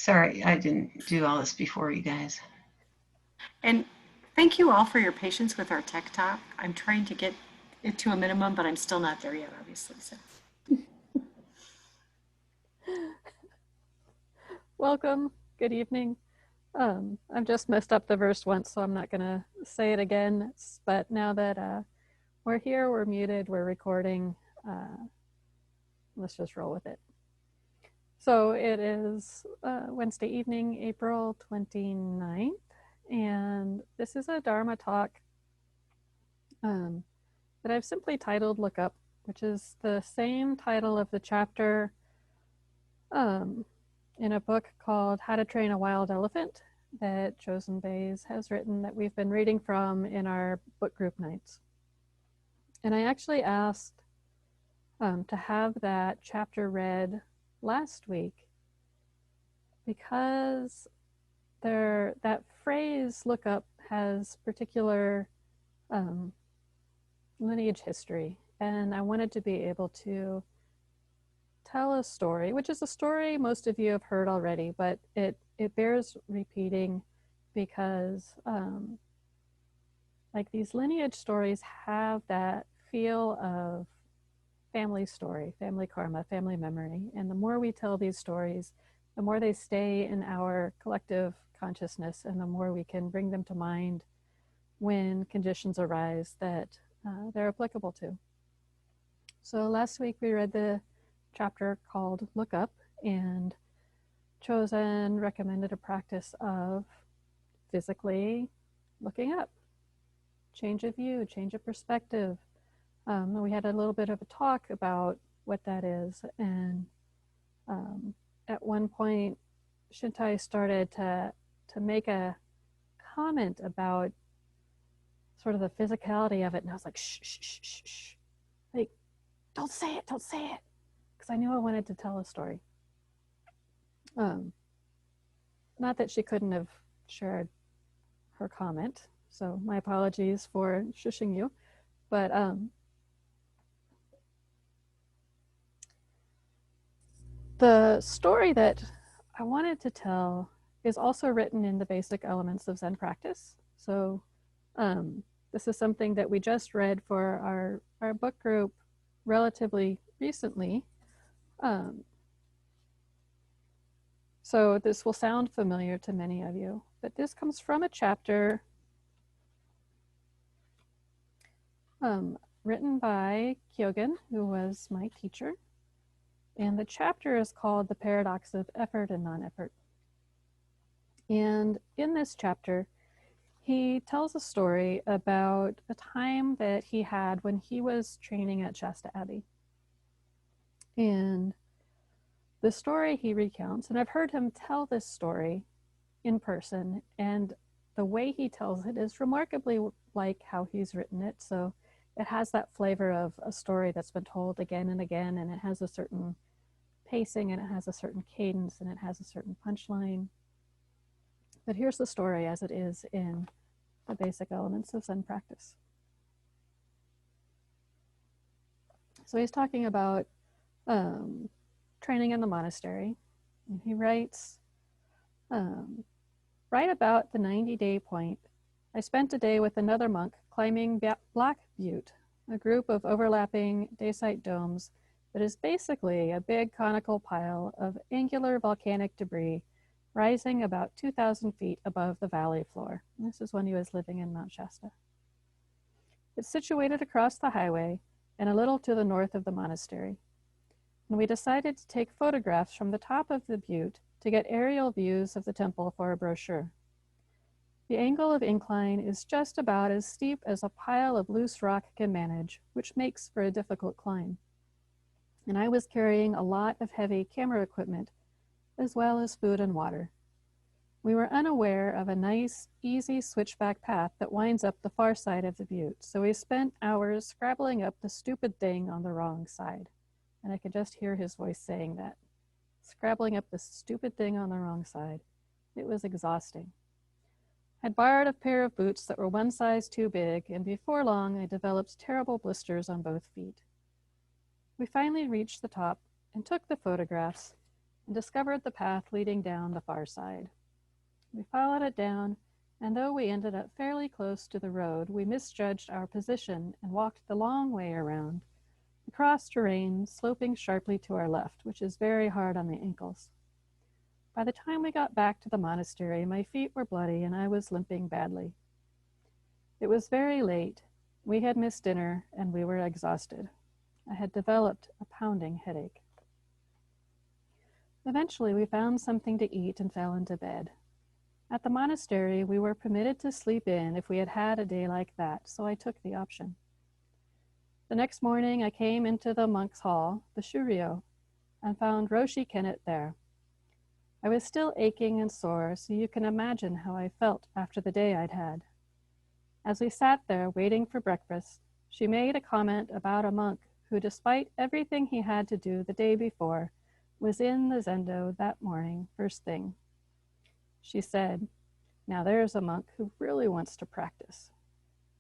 Sorry, I didn't do all this before you guys. And thank you all for your patience with our tech talk. I'm trying to get it to a minimum, but I'm still not there yet, obviously. So Welcome. Good evening. I've just messed up the verse once, so I'm not going to say it again. But now that we're here, we're muted, we're recording, let's just roll with it. So it is Wednesday evening, April 29th, and this is a Dharma talk that I've simply titled Look Up, which is the same title of the chapter in a book called How to Train a Wild Elephant that Jyoshin has written that we've been reading from in our book group nights. And I actually asked to have that chapter read last week because that phrase look up has particular lineage history, and I wanted to be able to tell a story, which is a story most of you have heard already, but it bears repeating because like these lineage stories have that feel of family story, family karma, family memory. And the more we tell these stories, the more they stay in our collective consciousness, and the more we can bring them to mind when conditions arise that they're applicable to. So last week we read the chapter called Look Up, and Jyoshin recommended a practice of physically looking up, change of view, change of perspective. We had a little bit of a talk about what that is, and at one point Shintai started to make a comment about sort of the physicality of it, and I was like, shh, shh, shh, shh, shh. Like, don't say it, because I knew I wanted to tell a story. Not that she couldn't have shared her comment, so my apologies for shushing you, but the story that I wanted to tell is also written in the basic elements of Zen practice. So this is something that we just read for our book group relatively recently. So this will sound familiar to many of you, but this comes from a chapter written by Kyogen, who was my teacher. And the chapter is called The Paradox of Effort and Non-Effort. And in this chapter, he tells a story about a time that he had when he was training at Shasta Abbey. And the story he recounts, and I've heard him tell this story in person, and the way he tells it is remarkably like how he's written it. So it has that flavor of a story that's been told again and again, and it has a certain pacing, and it has a certain cadence, and it has a certain punchline. But here's the story as it is in the basic elements of Zen practice. So he's talking about training in the monastery. And he writes, right about the 90-day point, I spent a day with another monk climbing Black Butte, a group of overlapping dacite domes that is basically a big conical pile of angular volcanic debris rising about 2,000 feet above the valley floor. And this is when he was living in Mount Shasta. It's situated across the highway and a little to the north of the monastery. And we decided to take photographs from the top of the butte to get aerial views of the temple for a brochure. The angle of incline is just about as steep as a pile of loose rock can manage, which makes for a difficult climb. And I was carrying a lot of heavy camera equipment, as well as food and water. We were unaware of a nice, easy switchback path that winds up the far side of the butte, so we spent hours scrabbling up the stupid thing on the wrong side. And I could just hear his voice saying that. Scrabbling up the stupid thing on the wrong side. It was exhausting. I'd borrowed a pair of boots that were one size too big, and before long I developed terrible blisters on both feet. We finally reached the top and took the photographs, and discovered the path leading down the far side. We followed it down, and though we ended up fairly close to the road, we misjudged our position and walked the long way around, across terrain sloping sharply to our left, which is very hard on the ankles. By the time we got back to the monastery, my feet were bloody and I was limping badly. It was very late. We had missed dinner and we were exhausted. I had developed a pounding headache. Eventually, we found something to eat and fell into bed. At the monastery, we were permitted to sleep in if we had had a day like that, so I took the option. The next morning, I came into the monk's hall, the shuryo, and found Roshi Kennet there. I was still aching and sore, so you can imagine how I felt after the day I'd had. As we sat there waiting for breakfast, she made a comment about a monk who, despite everything he had to do the day before, was in the zendo that morning first thing. She said, "Now there's a monk who really wants to practice."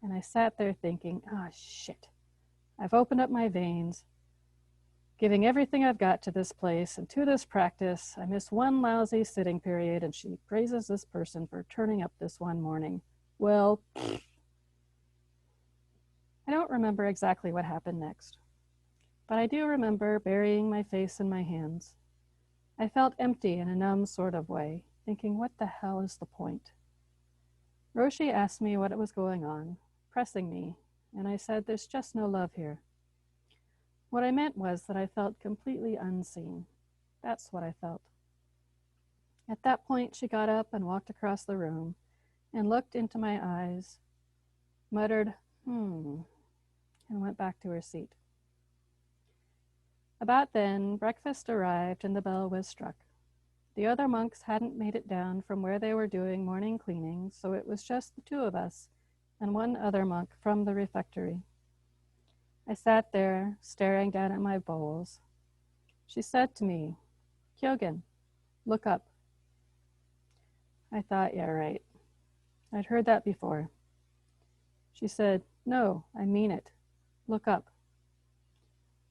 And I sat there thinking, shit. I've opened up my veins, giving everything I've got to this place and to this practice. I miss one lousy sitting period, and she praises this person for turning up this one morning. Well, I don't remember exactly what happened next, but I do remember burying my face in my hands. I felt empty in a numb sort of way, thinking, what the hell is the point? Roshi asked me what was going on, pressing me, and I said, there's just no love here. What I meant was that I felt completely unseen. That's what I felt. At that point, she got up and walked across the room and looked into my eyes, muttered, and went back to her seat. About then, breakfast arrived and the bell was struck. The other monks hadn't made it down from where they were doing morning cleaning, so it was just the two of us and one other monk from the refectory. I sat there, staring down at my bowls. She said to me, "Kyogen, look up." I thought, yeah, right. I'd heard that before. She said, "No, I mean it. Look up."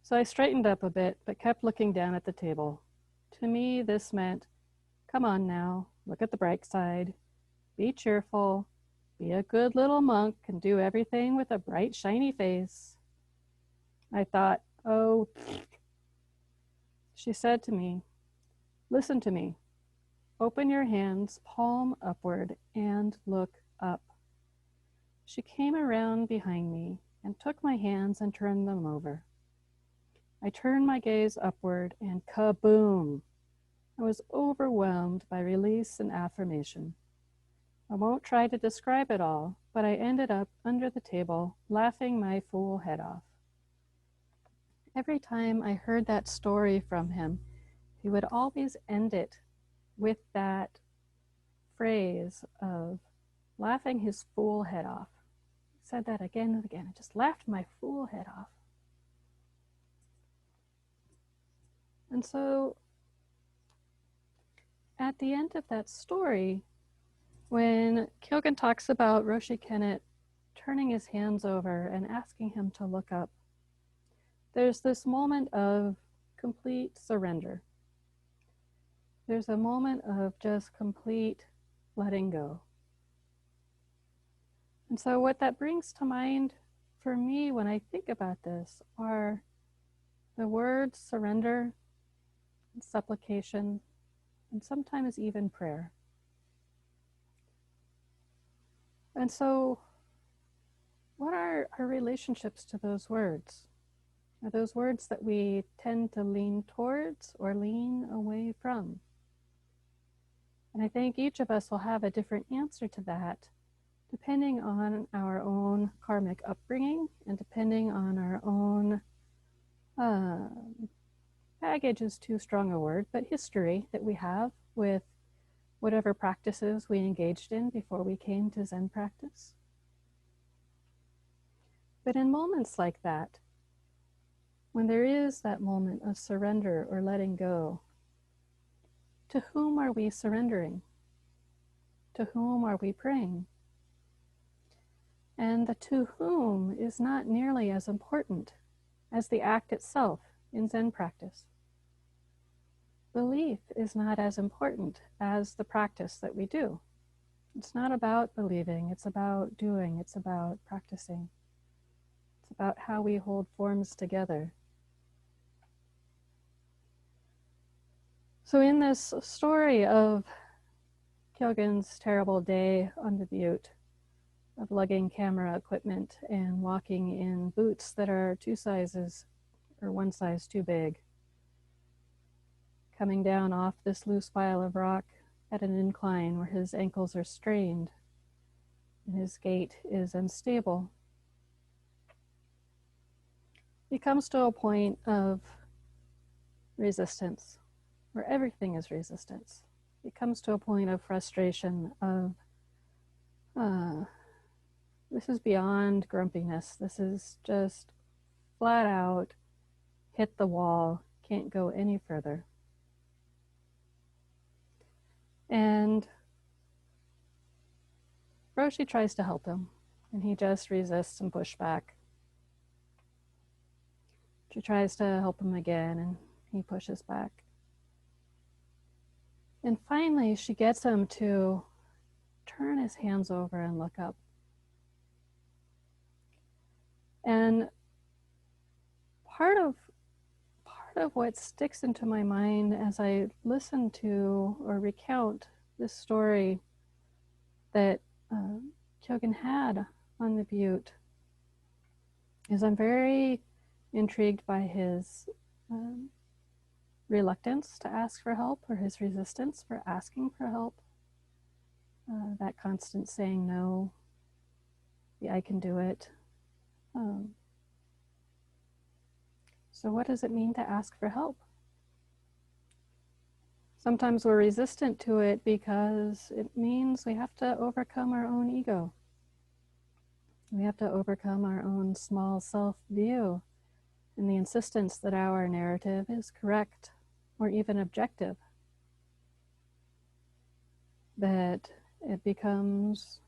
So I straightened up a bit, but kept looking down at the table. To me, this meant, come on now, look at the bright side. Be cheerful. Be a good little monk and do everything with a bright, shiny face. I thought, oh. She said to me, "Listen to me. Open your hands, palm upward, and look up." She came around behind me and took my hands and turned them over. I turned my gaze upward and kaboom! I was overwhelmed by release and affirmation. I won't try to describe it all, but I ended up under the table, laughing my fool head off. Every time I heard that story from him, he would always end it with that phrase of laughing his fool head off. He said that again and again. I just laughed my fool head off. And so at the end of that story, when Kyogen talks about Roshi Kennet turning his hands over and asking him to look up, there's this moment of complete surrender. There's a moment of just complete letting go. And so what that brings to mind for me when I think about this are the words surrender, and supplication, and sometimes even prayer. And so what are our relationships to those words? Are those words that we tend to lean towards or lean away from? And I think each of us will have a different answer to that, depending on our own karmic upbringing and depending on our own baggage is too strong a word, but history that we have with whatever practices we engaged in before we came to Zen practice. But in moments like that, when there is that moment of surrender or letting go, to whom are we surrendering? To whom are we praying? And the to whom is not nearly as important as the act itself in Zen practice. belief is not as important as the practice that we do. It's not about believing, it's about doing, it's about practicing. It's about how we hold forms together. So in this story of Kyogen's terrible day on the butte, of lugging camera equipment and walking in boots that are 2 sizes or 1 size too big, coming down off this loose pile of rock at an incline where his ankles are strained and his gait is unstable, he comes to a point of resistance, where everything is resistance. He comes to a point of frustration of, this is beyond grumpiness. This is just flat out, hit the wall, can't go any further. And Roshi tries to help him, and he just resists and pushes back. She tries to help him again, and he pushes back. And finally, she gets him to turn his hands over and look up. And part of what sticks into my mind as I listen to or recount this story that Kyogen had on the butte is I'm very intrigued by his reluctance to ask for help, or his resistance for asking for help. That constant saying no, I can do it. So what does it mean to ask for help? Sometimes we're resistant to it because it means we have to overcome our own ego. We have to overcome our own small self-view and the insistence that our narrative is correct or even objective. That it becomes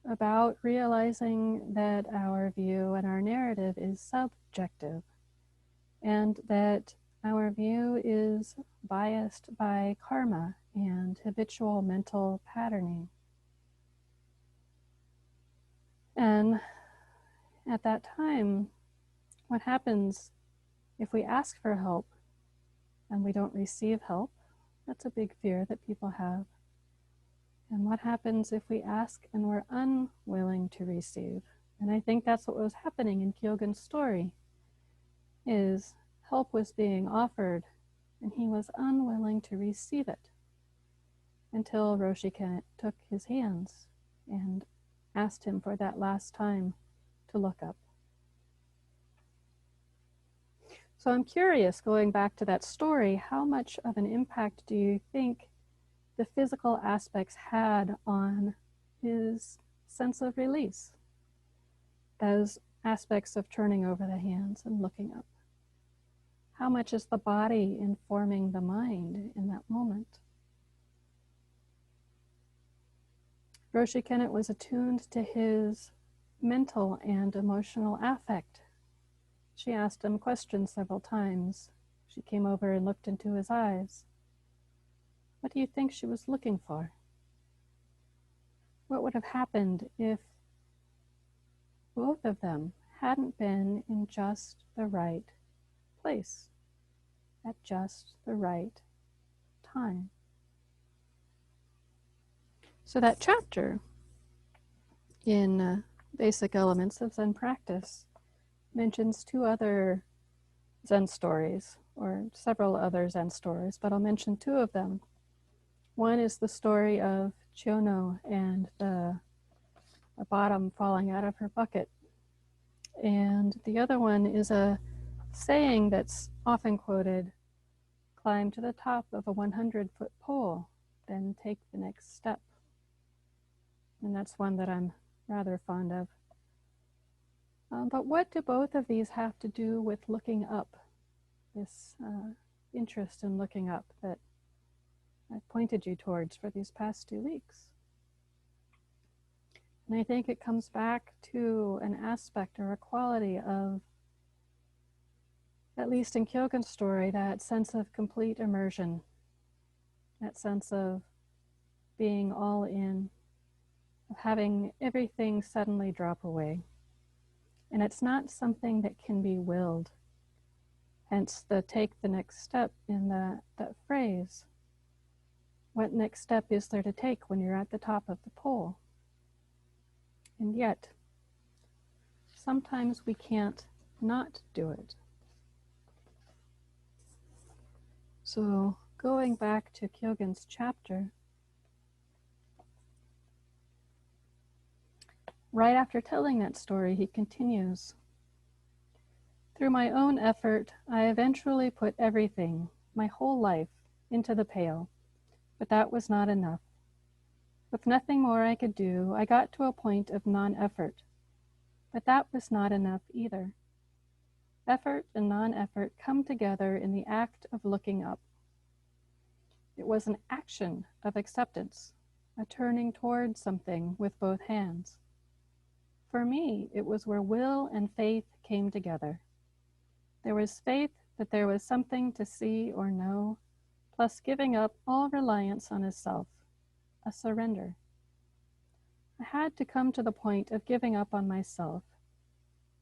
about realizing that our view and our narrative is subjective, and that our view is biased by karma and habitual mental patterning. And at that time, what happens if we ask for help and we don't receive help? That's a big fear that people have. And what happens if we ask and we're unwilling to receive? And I think that's what was happening in Kyogen's story, is help was being offered and he was unwilling to receive it until Roshi took his hands and asked him for that last time to look up. So I'm curious, going back to that story, how much of an impact do you think the physical aspects had on his sense of release? Those aspects of turning over the hands and looking up. How much is the body informing the mind in that moment? Roshi Kennett was attuned to his mental and emotional affect. She asked him questions several times. She came over and looked into his eyes. What do you think she was looking for? What would have happened if both of them hadn't been in just the right place at just the right time? So that chapter in Basic Elements of Zen Practice mentions 2 other Zen stories, or several other Zen stories, but I'll mention 2 of them. One is the story of Chiyono and the bottom falling out of her bucket. And the other one is a saying that's often quoted: climb to the top of a 100-foot pole, then take the next step. And that's one that I'm rather fond of. But what do both of these have to do with looking up? This interest in looking up that I've pointed you towards for these past 2 weeks. And I think it comes back to an aspect or a quality of, at least in Kyogen's story, that sense of complete immersion that sense of being all in, of having everything suddenly drop away. And it's not something that can be willed. Hence the take the next step in that phrase. What next step is there to take when you're at the top of the pole? And yet, sometimes we can't not do it. So going back to Kyogen's chapter, right after telling that story, he continues, "Through my own effort, I eventually put everything, my whole life, into the pail, but that was not enough. With nothing more I could do, I got to a point of non-effort, but that was not enough either. Effort and non-effort come together in the act of looking up. It was an action of acceptance, a turning towards something with both hands. For me, it was where will and faith came together. There was faith that there was something to see or know, plus giving up all reliance on a self, a surrender. I had to come to the point of giving up on myself,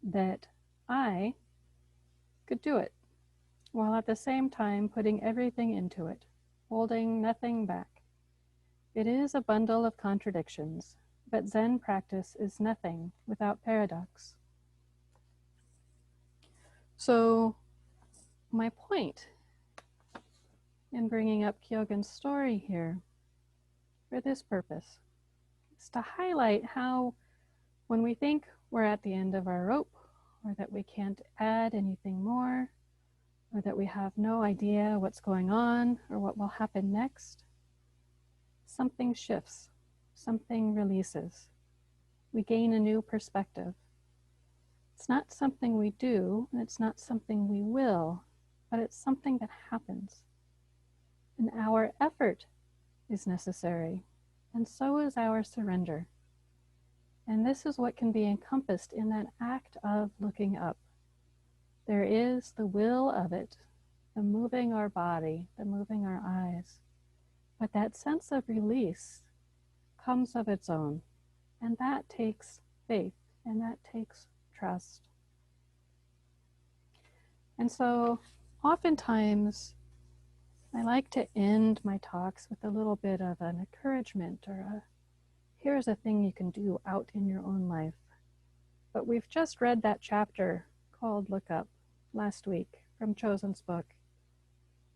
that I could do it, while at the same time putting everything into it, holding nothing back. It is a bundle of contradictions, but Zen practice is nothing without paradox." So my point in bringing up Kyogen's story here, for this purpose, is to highlight how when we think we're at the end of our rope, or that we can't add anything more, or that we have no idea what's going on or what will happen next, something shifts, something releases. We gain a new perspective. It's not something we do, and it's not something we will, but it's something that happens. And our effort is necessary, and so is our surrender. And this is what can be encompassed in that act of looking up. There is the will of it, the moving our body, the moving our eyes. But that sense of release comes of its own. And that takes faith, and that takes trust. And so oftentimes I like to end my talks with a little bit of an encouragement, or here's a thing you can do out in your own life. But we've just read that chapter called Look Up last week from Chosen's book.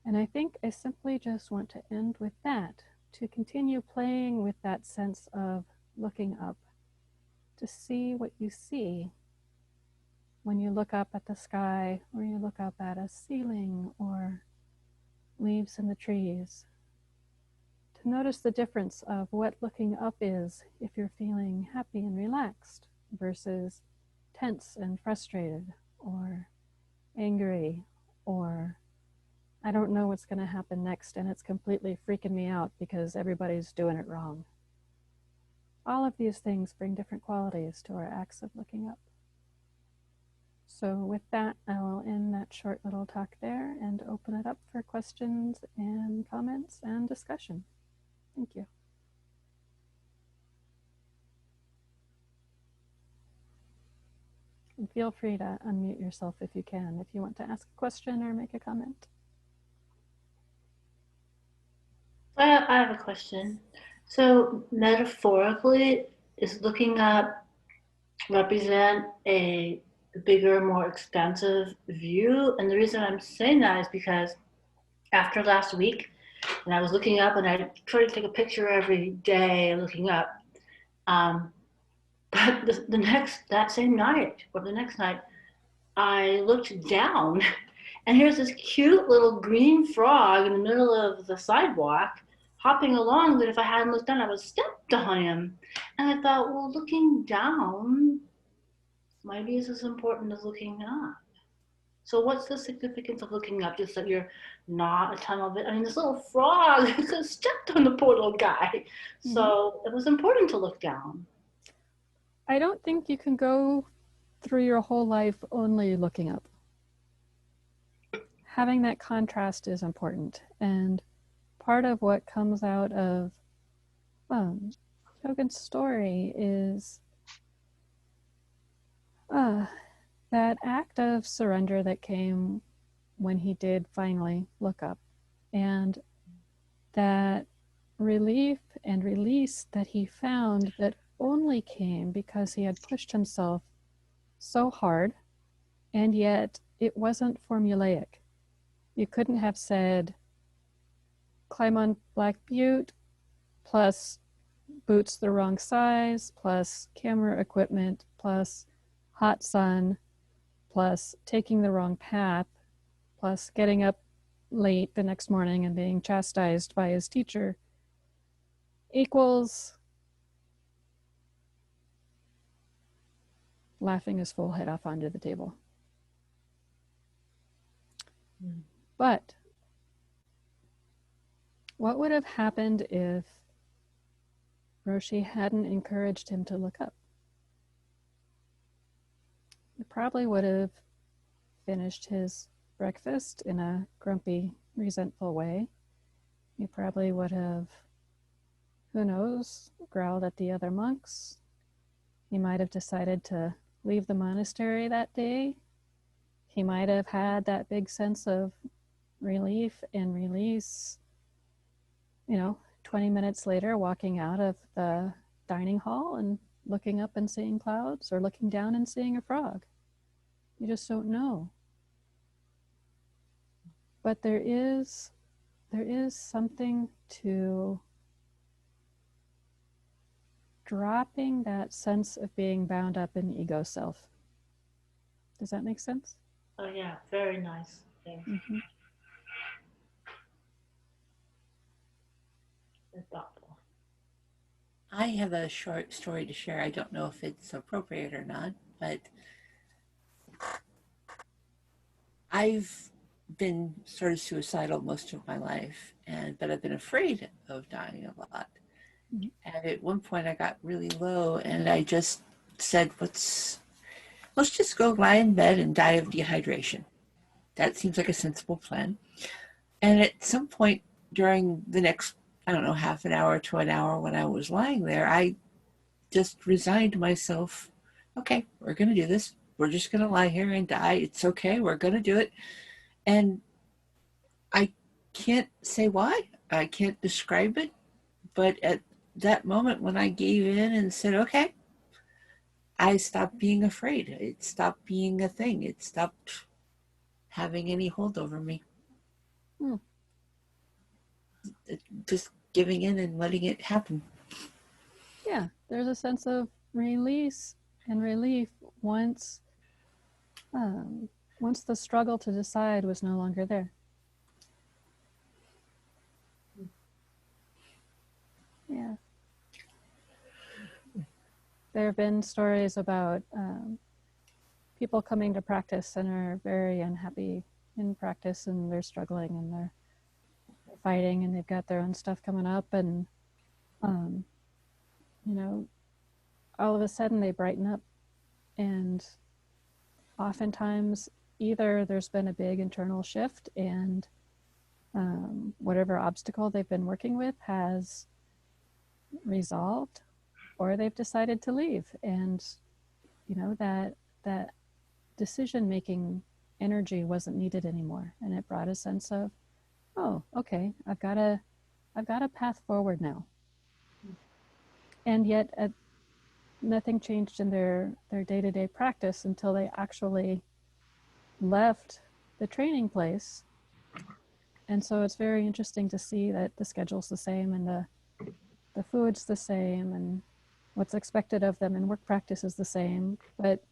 And I think I simply just want to end with that, to continue playing with that sense of looking up, to see what you see when you look up at the sky, or you look up at a ceiling, or leaves in the trees. To notice the difference of what looking up is if you're feeling happy and relaxed versus tense and frustrated, or angry, or I don't know what's going to happen next and it's completely freaking me out because everybody's doing it wrong. All of these things bring different qualities to our acts of looking up. So with that, I'll end that short little talk there and open it up for questions and comments and discussion. Thank you. And feel free to unmute yourself if you can, if you want to ask a question or make a comment. I have a question. So metaphorically, is looking up represent a bigger, more expansive view? And the reason I'm saying that is because after last week, when I was looking up, and I try to take a picture every day looking up, but that same night, or the next night, I looked down, and here's this cute little green frog in the middle of the sidewalk, hopping along, that if I hadn't looked down, I would have stepped on him. And I thought, well, looking down maybe is as important as looking up. So what's the significance of looking up? Just that you're not a tunnel of it. I mean, this little frog could have stepped on the poor little guy. So it was important to look down. I don't think you can go through your whole life only looking up. Having that contrast is important. And part of what comes out of Shogun's story is that act of surrender that came when he did finally look up, and that relief and release that he found that only came because he had pushed himself so hard, and yet it wasn't formulaic. You couldn't have said, climb on Black Butte, plus boots the wrong size, plus camera equipment, plus hot sun, plus taking the wrong path, plus getting up late the next morning and being chastised by his teacher, equals laughing his full head off onto the table. But what would have happened if Roshi hadn't encouraged him to look up? He probably would have finished his breakfast in a grumpy, resentful way. He probably would have, who knows, growled at the other monks. He might have decided to leave the monastery that day. He might have had that big sense of relief and release, 20 minutes later, walking out of the dining hall and looking up and seeing clouds, or looking down and seeing a frog. You just don't know. But there is something to dropping that sense of being bound up in ego self. Does that make sense? Oh yeah, very nice. Thanks. Mm-hmm. Very thoughtful. I have a short story to share. I don't know if it's appropriate or not, but I've been sort of suicidal most of my life, but I've been afraid of dying a lot. Mm-hmm. And at one point I got really low, and I just said, let's just go lie in bed and die of dehydration. That seems like a sensible plan. And at some point during the next, half an hour to an hour when I was lying there, I just resigned myself. Okay, we're going to do this. We're just going to lie here and die. It's okay. We're going to do it. And I can't say why. I can't describe it. But at that moment when I gave in and said, okay, I stopped being afraid. It stopped being a thing. It stopped having any hold over me. Just giving in and letting it happen. Yeah, there's a sense of release and relief once the struggle to decide was no longer there. Yeah. There have been stories about people coming to practice and are very unhappy in practice, and they're struggling and they're fighting and they've got their own stuff coming up, and all of a sudden they brighten up, and oftentimes either there's been a big internal shift and whatever obstacle they've been working with has resolved, or they've decided to leave, and that decision-making energy wasn't needed anymore, and it brought a sense of, oh, okay, I've got a path forward now. And yet nothing changed in their day-to-day practice until they actually left the training place. And so it's very interesting to see that the schedule's the same, and the food's the same, and what's expected of them in work practice is the same, but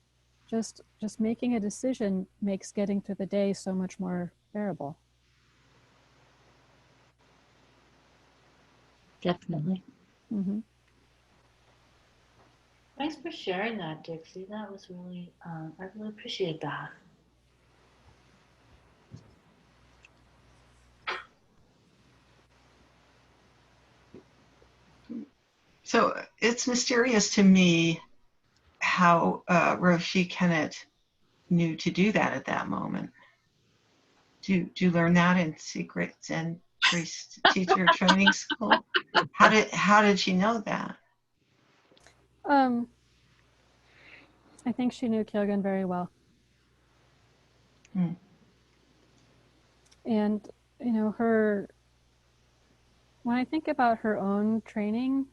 just making a decision makes getting through the day so much more bearable. Definitely. Mm-hmm. Thanks for sharing that, Dixie. That was really, I really appreciate that. So it's mysterious to me how Roshi Kennett knew to do that at that moment. Do you learn that in secret? And priest teacher training school. How did she know that? Um, I think she knew Kyogen very well. Hmm. And, you know, when I think about her own training,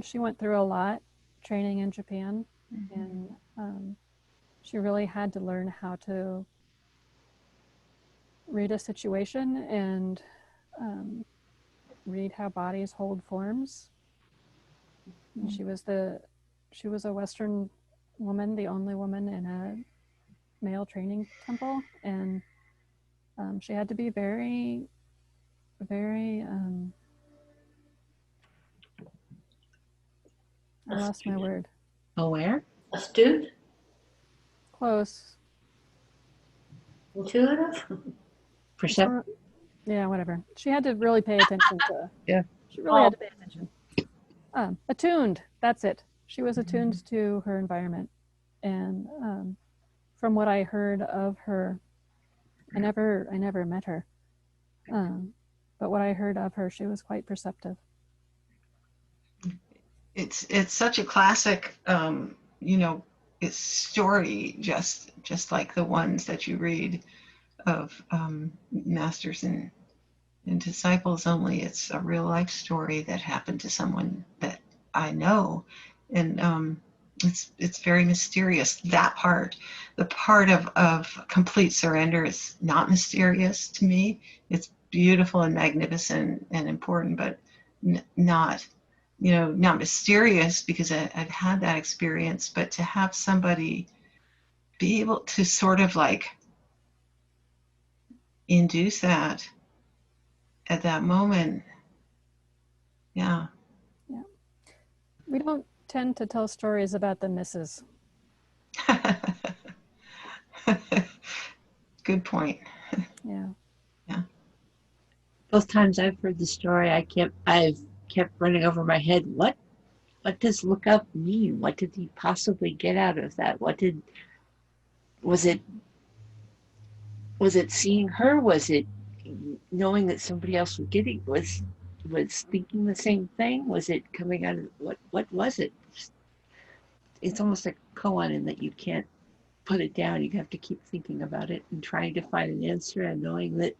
she went through a lot training in Japan, and she really had to learn how to read a situation and read how bodies hold forms. And she was a Western woman, the only woman in a male training temple, and she had to be very, very. I lost my word. Aware? Astute? Close. Intuitive? Perceptive? Yeah, whatever. She had to really pay attention to. Yeah. She really had to pay attention. Attuned. That's it. She was attuned to her environment, and from what I heard of her, I never met her, but what I heard of her, she was quite perceptive. It's such a classic, you know, it's story, just like the ones that you read of masters and disciples. Only it's a real life story that happened to someone that I know, and it's very mysterious. That part, the part of complete surrender, is not mysterious to me. It's beautiful and magnificent and important, but not, you know, not mysterious, because I've had that experience. But to have somebody be able to sort of like induce that at that moment, yeah. Yeah, we don't tend to tell stories about the misses. Good point. Yeah. Yeah. Both times I've heard the story, I've kept running over my head. What does look up mean? What did he possibly get out of that? Was it seeing her? Was it knowing that somebody else was thinking the same thing? Was it coming out of what was it? It's almost like a koan in that you can't put it down. You have to keep thinking about it and trying to find an answer, and knowing that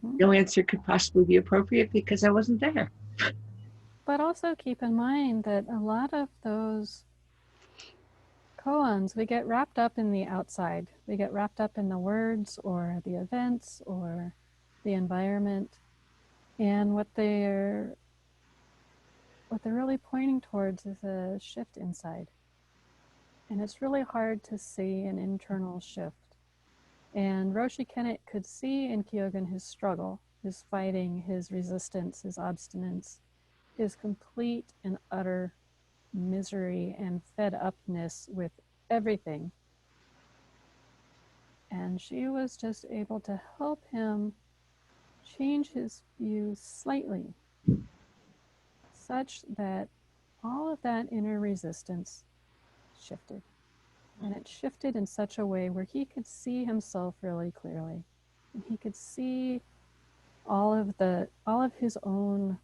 no answer could possibly be appropriate because I wasn't there. But also keep in mind that a lot of those koans, we get wrapped up in the outside. We get wrapped up in the words or the events or the environment. And what they're really pointing towards is a shift inside. And it's really hard to see an internal shift. And Roshi Kennet could see in Kyogen his struggle, his fighting, his resistance, his obstinance, his complete and utter misery and fed upness with everything. And she was just able to help him change his view slightly, such that all of that inner resistance shifted. And it shifted in such a way where he could see himself really clearly. And he could see all of his own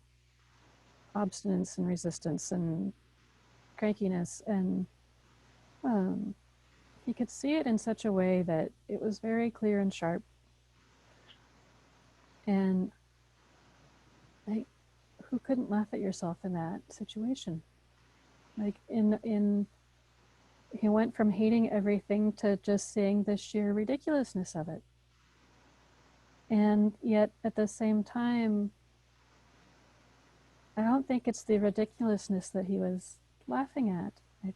obstinance and resistance and crankiness, and he could see it in such a way that it was very clear and sharp. And like, who couldn't laugh at yourself in that situation? Like he went from hating everything to just seeing the sheer ridiculousness of it. And yet at the same time, I don't think it's the ridiculousness that he was laughing at. I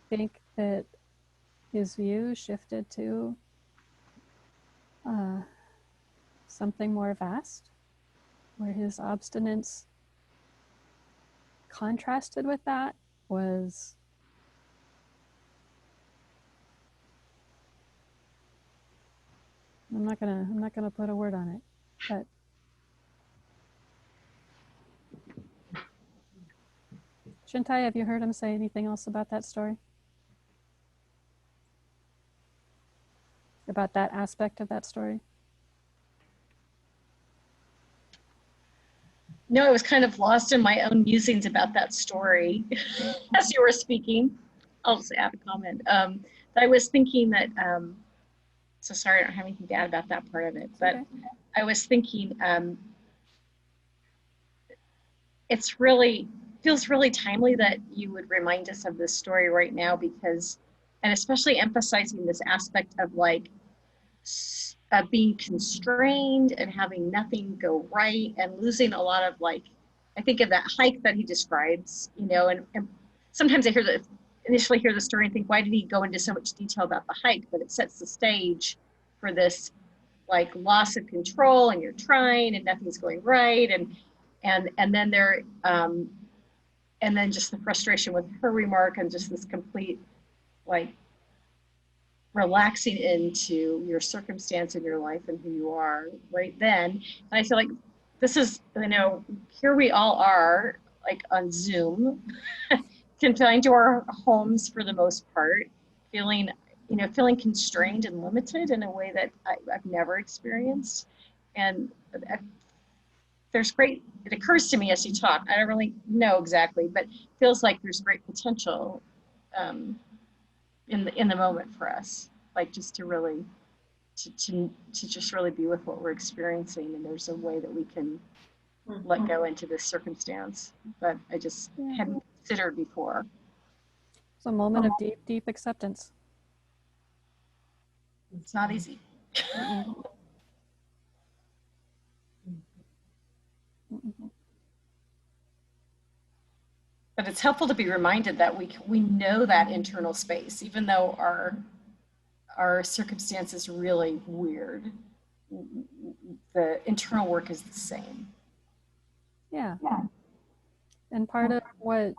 think that his view shifted to something more vast, where his obstinance contrasted with that was I'm not gonna put a word on it, but Shintai, have you heard him say anything else about that story? About that aspect of that story? No, I was kind of lost in my own musings about that story as you were speaking. I'll just add a comment. I was thinking that, so sorry, I don't have anything to add about that part of it, but Okay. I was thinking it's really, feels really timely that you would remind us of this story right now because, and especially emphasizing this aspect of like being constrained and having nothing go right and losing a lot of like, I think of that hike that he describes, you know, and sometimes I initially hear the story and think, why did he go into so much detail about the hike? But it sets the stage for this like loss of control and you're trying and nothing's going right. And then and then just the frustration with her remark and just this complete like relaxing into your circumstance in your life and who you are right then. And I feel like this is, you know, here we all are, like on Zoom, confined to our homes for the most part, feeling, you know, feeling constrained and limited in a way that I've never experienced. And there's great, it occurs to me as you talk, I don't really know exactly, but feels like there's great potential in the moment for us, like just to really to just really be with what we're experiencing, and there's a way that we can let go into this circumstance that I just hadn't considered before. It's a moment of deep, deep acceptance. It's not easy. Mm-mm. But it's helpful to be reminded that we know that internal space, even though our circumstance is really weird. The internal work is the same. Yeah. And part of what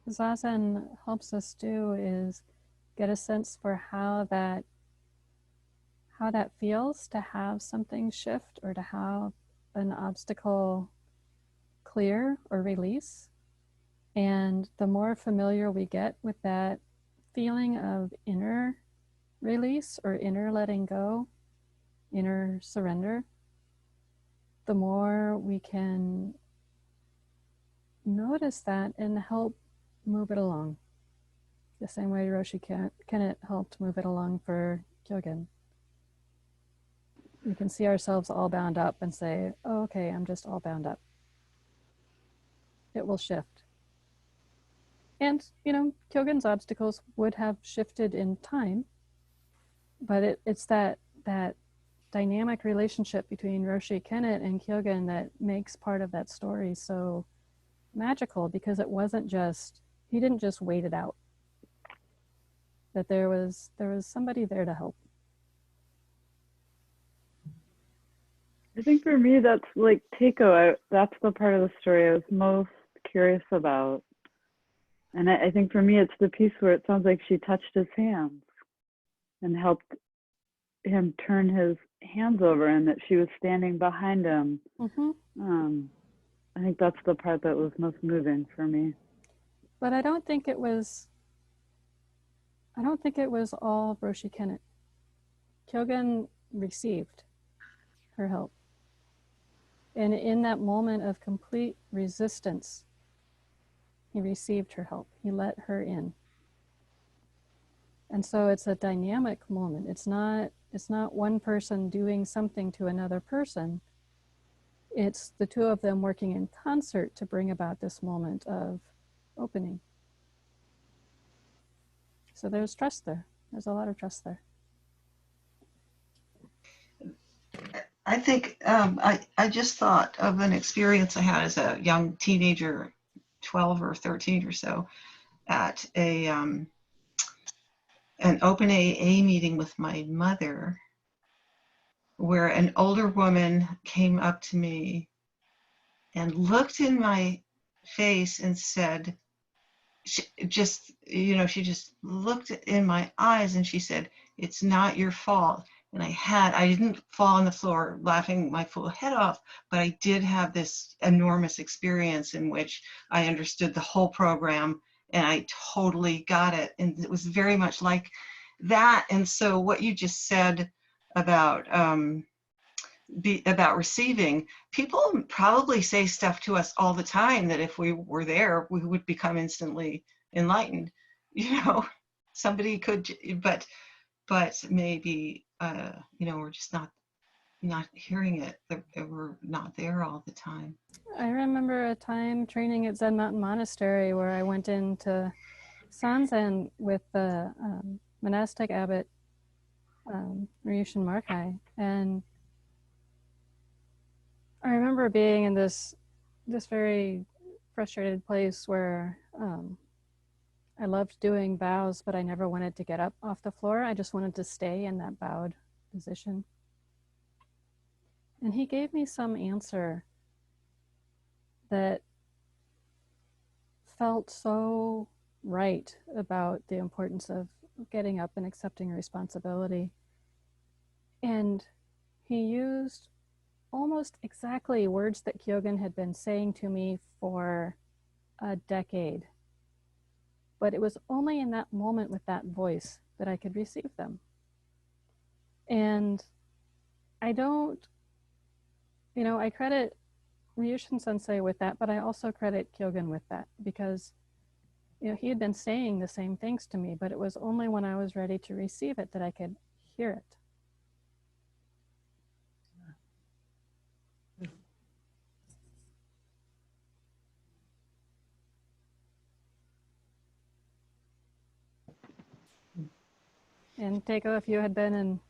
Zazen helps us do is get a sense for how that feels to have something shift or to have an obstacle clear or release. And the more familiar we get with that feeling of inner release or inner letting go, inner surrender, the more we can notice that and help move it along. The same way Roshi Kennett helped move it along for Kyogen. We can see ourselves all bound up and say, oh, okay, I'm just all bound up. It will shift. And, you know, Kyogen's obstacles would have shifted in time, but it's that dynamic relationship between Roshi Kennett and Kyogen that makes part of that story so magical, because it wasn't just, he didn't just wait it out. That there was somebody there to help. I think for me, that's like Teiko. That's the part of the story I was most curious about. And I think for me, it's the piece where it sounds like she touched his hands and helped him turn his hands over, and that she was standing behind him. Mm-hmm. I think that's the part that was most moving for me. But I don't think it was all Roshi Kennett. Kyogen received her help. And in that moment of complete resistance, he received her help. He let her in. And so it's a dynamic moment. It's not one person doing something to another person. It's the two of them working in concert to bring about this moment of opening. So there's trust there. There's a lot of trust there. I think I just thought of an experience I had as a young teenager, 12 or 13 or so, at an open AA meeting with my mother, where an older woman came up to me and looked in my face and said, she just looked in my eyes and she said, "It's not your fault." And I didn't fall on the floor laughing my full head off, but I did have this enormous experience in which I understood the whole program and I totally got it. And it was very much like that. And so what you just said about be about receiving, people probably say stuff to us all the time that if we were there, we would become instantly enlightened. You know, somebody could, but maybe, you know, we're just not hearing it. We're not there all the time. I remember a time training at Zen Mountain Monastery where I went into Sanzen with the monastic abbot, Ryushin Markai, and I remember being in this very frustrated place where I loved doing bows, but I never wanted to get up off the floor. I just wanted to stay in that bowed position. And he gave me some answer that felt so right about the importance of getting up and accepting responsibility. And he used almost exactly words that Kyogen had been saying to me for a decade. But it was only in that moment with that voice that I could receive them. And I don't, you know, I credit Ryushin Sensei with that, but I also credit Kyogen with that because, you know, he had been saying the same things to me, but it was only when I was ready to receive it that I could hear it. And Teiko, if you had been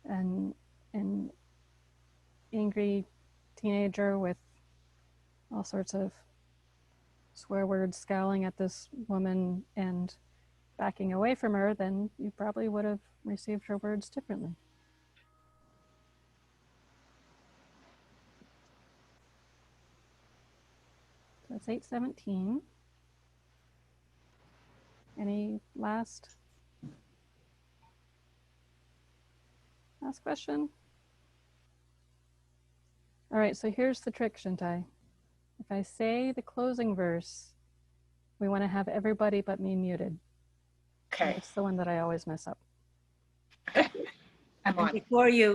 an angry teenager with all sorts of swear words, scowling at this woman and backing away from her, then you probably would have received her words differently. So it's 8:17. Any last question? All right, so here's the trick, Shintai. If I say the closing verse, we want to have everybody but me muted. Okay. It's the one that I always mess up. I'm on.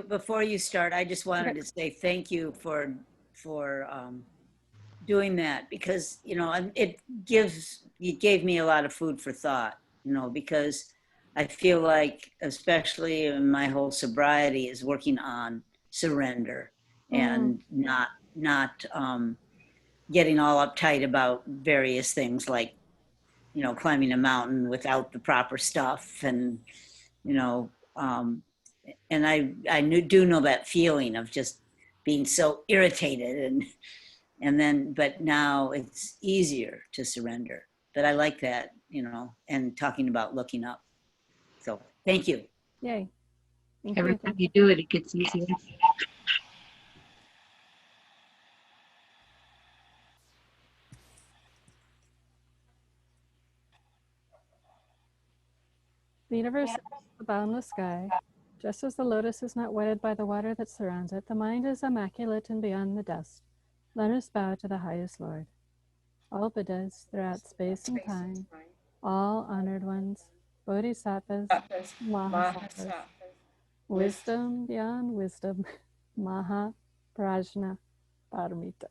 Before you start, I just wanted to say thank you for doing that, because, you know, it gave me a lot of food for thought, you know, because I feel like, especially in my whole sobriety, is working on surrender and not getting all uptight about various things like, you know, climbing a mountain without the proper stuff, and, you know, and I do know that feeling of just being so irritated, and then, but now it's easier to surrender. But I like that, you know, and talking about looking up. So thank you. Yay. Every time you do it, it gets easier. The universe is a boundless sky. Just as the lotus is not wetted by the water that surrounds it, the mind is immaculate and beyond the dust. Let us bow to the highest Lord. All Buddhas throughout space and time, all honored ones, bodhisattvas, mahasattvas, wisdom beyond wisdom, maha prajna paramita.